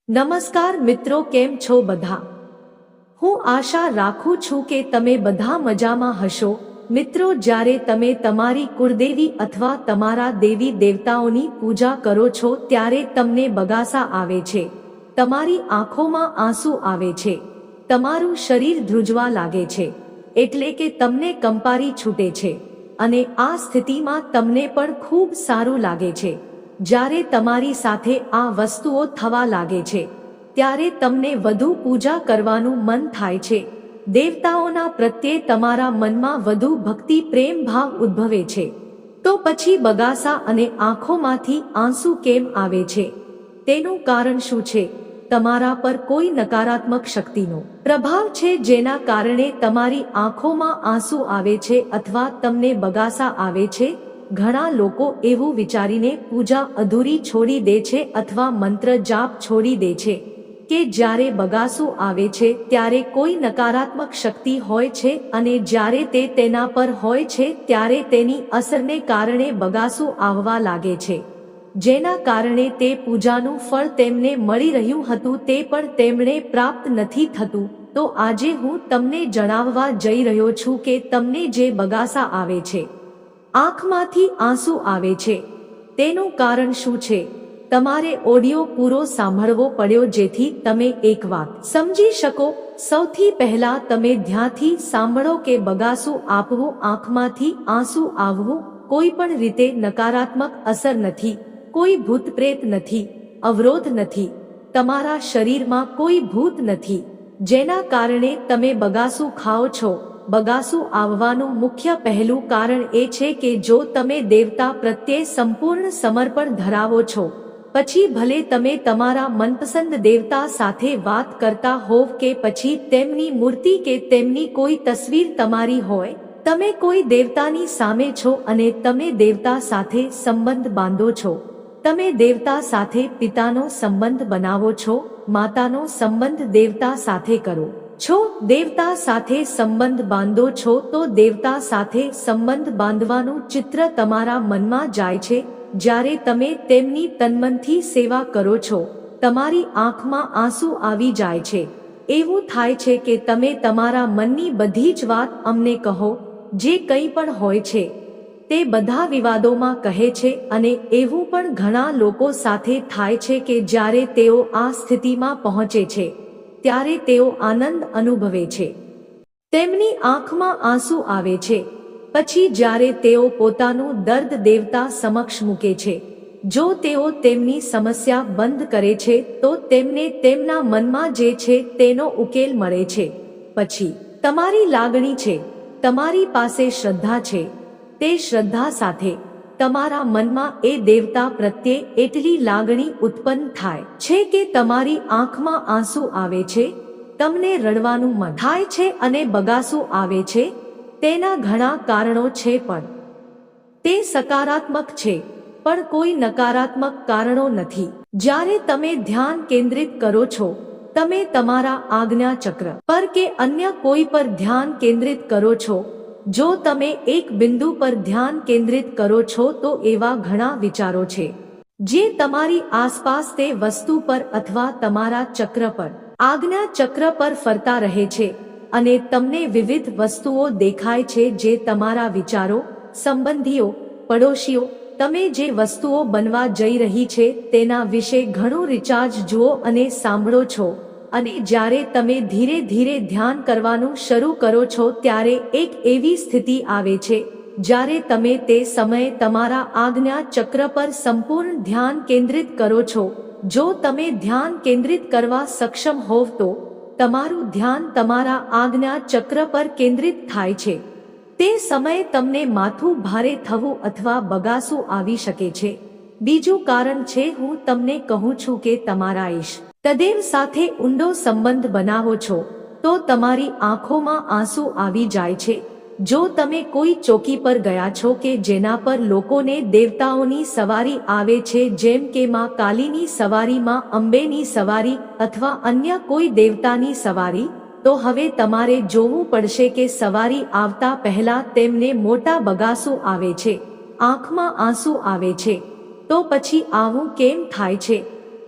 નમસ્કાર મિત્રો, કેમ છો બધા? હું આશા રાખું છું કે તમે બધા મજામાં હશો. મિત્રો, જ્યારે તમે તમારી કુળદેવી અથવા તમારા દેવી દેવતાઓની પૂજા કરો છો ત્યારે તમને બગાસા આવે છે, તમારી આંખોમાં આંસુ આવે છે, તમારું શરીર ધ્રુજવા લાગે છે, એટલે કે તમને કંપારી છૂટે છે અને આ સ્થિતિમાં તમને પણ ખૂબ સારું લાગે છે. જ્યારે તમારી સાથે આ વસ્તુઓ થવા લાગે છે ત્યારે તમને વધુ પૂજા કરવાનું મન થાય છે. દેવતાઓના પ્રત્યે તમારા મનમાં વધુ ભક્તિ પ્રેમ ભાવ ઉદ્ભવે છે. તો પછી બગાસા અને આંખોમાંથી આંસુ કેમ આવે છે? તેનું કારણ શું છે? તમારા પર કોઈ નકારાત્મક શક્તિનો પ્રભાવ છે જેના કારણે તમારી આંખોમાં આંસુ આવે છે અથવા તમને બગાસા આવે છે. ઘણા લોકો એવું વિચારીને પૂજા અધૂરી છોડી દે છે અથવા મંત્ર જાપ છોડી દે છે કે જ્યારે બગાસું આવે છે ત્યારે કોઈ નકારાત્મક શક્તિ હોય છે અને જ્યારે તે તેના પર હોય છે ત્યારે તેની અસરને કારણે બગાસું આવવા લાગે છે, જેના કારણે તે પૂજાનું ફળ તેમને મળી રહ્યું હતું તે પણ તેમણે પ્રાપ્ત નથી થતું. તો આજે હું તમને જણાવવા જઈ રહ્યો છું કે તમને જે બગાસા આવે છે, આંખમાંથી આંસુ આવે છે, તેનું કારણ શું છે. તમારે ઓડિયો પૂરો સાંભળવો પડ્યો જેથી તમે એક વાત સમજી શકો. સૌથી પહેલા તમે ધ્યાનથી સાંભળો કે બગાસું આપવું, આંખમાંથી આંસુ આવવું, કોઈ પણ રીતે નકારાત્મક અસર નથી, કોઈ ભૂત પ્રેત નથી, અવરોધ નથી, તમારા શરીરમાં કોઈ ભૂત નથી જેના કારણે તમે બગાસું ખાઓ છો. બગાસું આવવાનું મુખ્ય પહેલું કારણ એ છે કે જો તમે દેવતા પ્રત્યે સંપૂર્ણ સમર્પણ ધરાવો છો, પછી ભલે તમે તમારા મનપસંદ દેવતા સાથે વાત કરતા હોવ કે પછી તેમની મૂર્તિ કે તેમની કોઈ તસવીર તમારી હોય, તમે કોઈ દેવતાની સામે છો અને તમે દેવતા સાથે સંબંધ બાંધો છો. તમે દેવતા સાથે પિતાનો સંબંધ બનાવો છો, માતાનો સંબંધ દેવતા સાથે કરો છો, દેવતા સાથે સંબંધ બાંધો છો તો દેવતા સાથે સંબંધ બાંધવાનું ચિત્ર તમારા મનમાં જાય છે. જ્યારે તમે તેમની તનમનથી સેવા કરો છો, તમારી આંખમાં આંસુ આવી જાય છે. એવું થાય છે કે તમે તમારા મનની બધી જ વાત અમને કહો, જે કંઈ પણ હોય છે તે બધા વિવાદોમાં કહે છે. અને એવું પણ ઘણા લોકો સાથે થાય છે કે જ્યારે તેઓ આ સ્થિતિમાં પહોંચે છે ત્યારે તેઓ આનંદ અનુભવે છે, તેમની આંખમાં આંસુ આવે છે. પછી જ્યારે તેઓ પોતાનું દર્દ દેવતા સમક્ષ મૂકે છે, જો તેઓ તેમની સમસ્યા બંધ કરે છે તો તેમને તેમના મનમાં જે છે તેનો ઉકેલ મળે છે. પછી તમારી લાગણી છે, તમારી પાસે શ્રદ્ધા છે, તે શ્રદ્ધા સાથે તમારા મનમાં એ દેવતા પ્રત્યે એટલી લાગણી ઉત્પન્ન થાય છે કે તમારી આંખમાં આંસુ આવે છે, તમને રડવાનું મન થાય છે અને બગાસું આવે છે. તેના ઘણા કારણો છે પણ તે સકારાત્મક છે, પણ કોઈ નકારાત્મક કારણો નથી. જ્યારે તમે ધ્યાન કેન્દ્રિત કરો છો, તમે તમારા આજ્ઞા ચક્ર પર કે અન્ય કોઈ પર ધ્યાન કેન્દ્રિત કરો છો. જો તમે એક બિંદુ પર ધ્યાન કેન્દ્રિત કરો છો તો એવા ઘણા વિચારો છે જે તમારી આસપાસ તે વસ્તુ પર અથવા તમારા ચક્ર પર, આજ્ઞા ચક્ર પર ફરતા રહે છે અને તમને વિવિધ વસ્તુઓ દેખાય છે જે તમારા વિચારો, સંબંધીઓ, પડોશીઓ, તમે જે વસ્તુઓ બનવા જઈ રહી છે તેના વિશે ઘણું રિચાર્જ જુઓ અને સાંભળો છો. અને જ્યારે તમે ધીરે ધીરે ધ્યાન કરવાનું શરૂ કરો છો ત્યારે એક એવી સ્થિતિ આવે છે જ્યારે તમે તે સમયે તમારા આજ્ઞા ચક્ર પર સંપૂર્ણ ધ્યાન કેન્દ્રિત કરો છો. જો તમે ધ્યાન કેન્દ્રિત કરવા સક્ષમ હોવ તો તમારું ધ્યાન તમારા આજ્ઞા ચક્ર પર કેન્દ્રિત થાય છે. તે સમયે તમને માથું ભારે થવું અથવા બગાસું આવી શકે છે. બીજું કારણ છે, હું તમને કહું છું કે તમારા ઈષ્ટદેવ સાથે ઊંડો સંબંધ બનાવો છો તો તમારી આંખોમાં આંસુ આવી જાય છે. જો તમે કોઈ ચોકી પર ગયા છો કે જેના પર લોકોને દેવતાઓની સવારી આવે છે, જેમ કે માં કાલીની સવારી, માં અંબેની સવારી અથવા અન્ય કોઈ દેવતાની સવારી, તો હવે તમારે જોવું પડશે કે સવારી આવતા પહેલા તેમને મોટા બગાસું આવે છે, આંખમાં આંસુ આવે છે. તો પછી આવું કેમ થાય છે?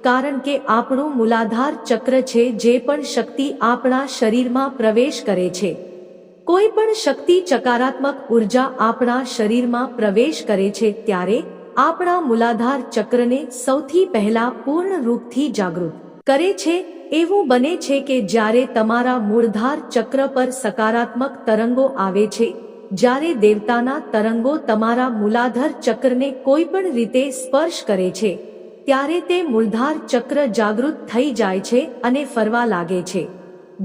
કારણ કે આપણું મૂલાધાર ચક્ર છે જે પણ શક્તિ આપણા શરીરમાં પ્રવેશ કરે છે, કોઈ પણ શક્તિ સકારાત્મક ઉર્જા આપણા શરીરમાં પ્રવેશ કરે છે ત્યારે આપણા મૂલાધાર ચક્રને સૌથી પહેલા પૂર્ણ રૂપથી જાગૃત કરે છે। એવું બને છે કે જ્યારે તમારા મૂળધાર ચક્ર પર સકારાત્મક તરંગો આવે છે, જ્યારે દેવતાના તરંગો તમારા મૂલાધાર ચક્રને કોઈ પણ રીતે સ્પર્શ કરે છે, ત્યારે તે મૂળધાર ચક્ર જાગૃત થઈ જાય છે અને ફરવા લાગે છે,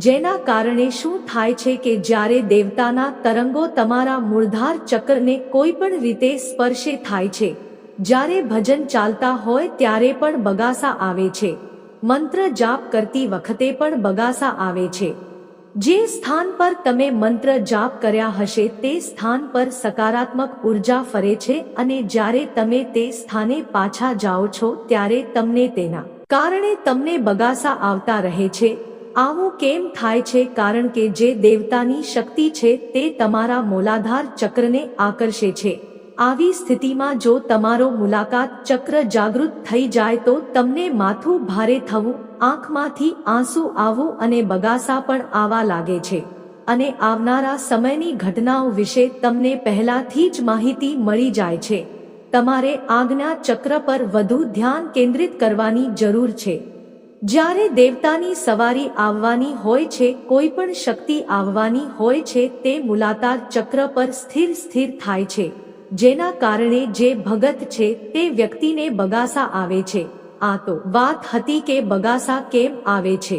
જેના કારણે શું થાય છે કે જ્યારે દેવતાના તરંગો તમારા મૂળધાર ચક્રને કોઈ પણ રીતે સ્પર્શે થાય છે, જ્યારે ભજન ચાલતા હોય ત્યારે પણ બગાસા આવે છે, મંત્ર જાપ કરતી વખતે પણ બગાસા આવે છે। જે સ્થાન પર તમે મંત્ર જાપ કર્યા હશે તે સ્થાન પર સકારાત્મક ઉર્જા ફરે છે અને જ્યારે તમે તે સ્થાને પાછા જાઓ છો ત્યારે તમને તેના કારણે તમને બગાસા આવતા રહે છે। આવું કેમ થાય છે? કારણ કે જે દેવતાની શક્તિ છે તે તમારા મૂલાધાર ચક્રને આકર્ષે છે। આવી સ્થિતિમાં જો તમારો મુલાકાત ચક્ર જાગૃત થઈ જાય તો તમને માથું ભારે થવું, આંખમાંથી આંસુ આવવું અને બગાસા પણ આવવા લાગે છે અને આવનારા સમયની ઘટનાઓ વિશે તમને પહેલાથી જ માહિતી મળી જાય છે। તમારે આજ્ઞા ચક્ર પર વધુ ધ્યાન કેન્દ્રિત કરવાની જરૂર છે। જ્યારે દેવતાની સવારી આવવાની હોય છે, કોઈ પણ શક્તિ આવવાની હોય છે, તે મૂલાધાર ચક્ર પર સ્થિર થાય છે, જેના કારણે જે ભગત છે તે વ્યક્તિને બગાસા આવે છે। આ તો વાત હતી કે બગાસા કેમ આવે છે,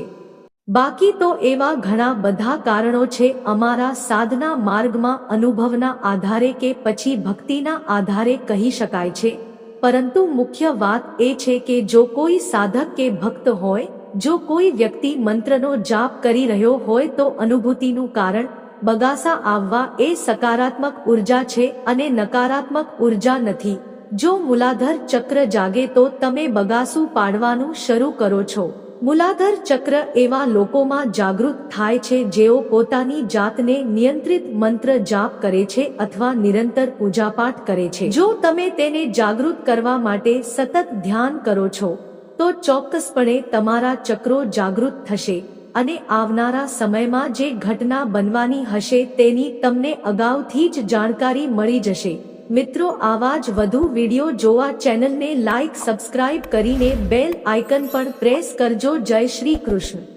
બાકી તો એવા ઘણા બધા કારણો છે અમારા સાધના માર્ગમાં અનુભવના આધારે કે પછી ભક્તિના આધારે કહી શકાય છે। પરંતુ મુખ્ય વાત એ છે કે જો કોઈ સાધક કે ભક્ત હોય, જો કોઈ વ્યક્તિ મંત્રનો જાપ કરી રહ્યો હોય તો અનુભૂતિનું કારણ બગાસા આવવા એ સકારાત્મક ઉર્જા છે અને નકારાત્મક ઉર્જા નથી। જો મૂલાધાર ચક્ર જાગે તો તમે બગાસું પાડવાનું શરૂ કરો છો। મૂલાધાર ચક્ર એવા લોકોમાં જાગૃત થાય છે જેઓ પોતાની જાતને નિયંત્રિત મંત્ર જાપ કરે છે અથવા નિરંતર પૂજાપાઠ કરે છે। જો તમે તેને જાગૃત કરવા માટે સતત ધ્યાન કરો છો તો ચોક્કસપણે તમારા ચક્રો જાગૃત થશે અને આવનારા સમયમાં જે ઘટના બનવાની હશે તેની તમને અગાઉથી જ જાણકારી મળી જશે। મિત્રો, આવા જ વધુ વિડીયો જોવા ચેનલને લાઈક, સબસ્ક્રાઇબ કરીને બેલ આઇકન પણ પ્રેસ કરજો। જય શ્રી કૃષ્ણ।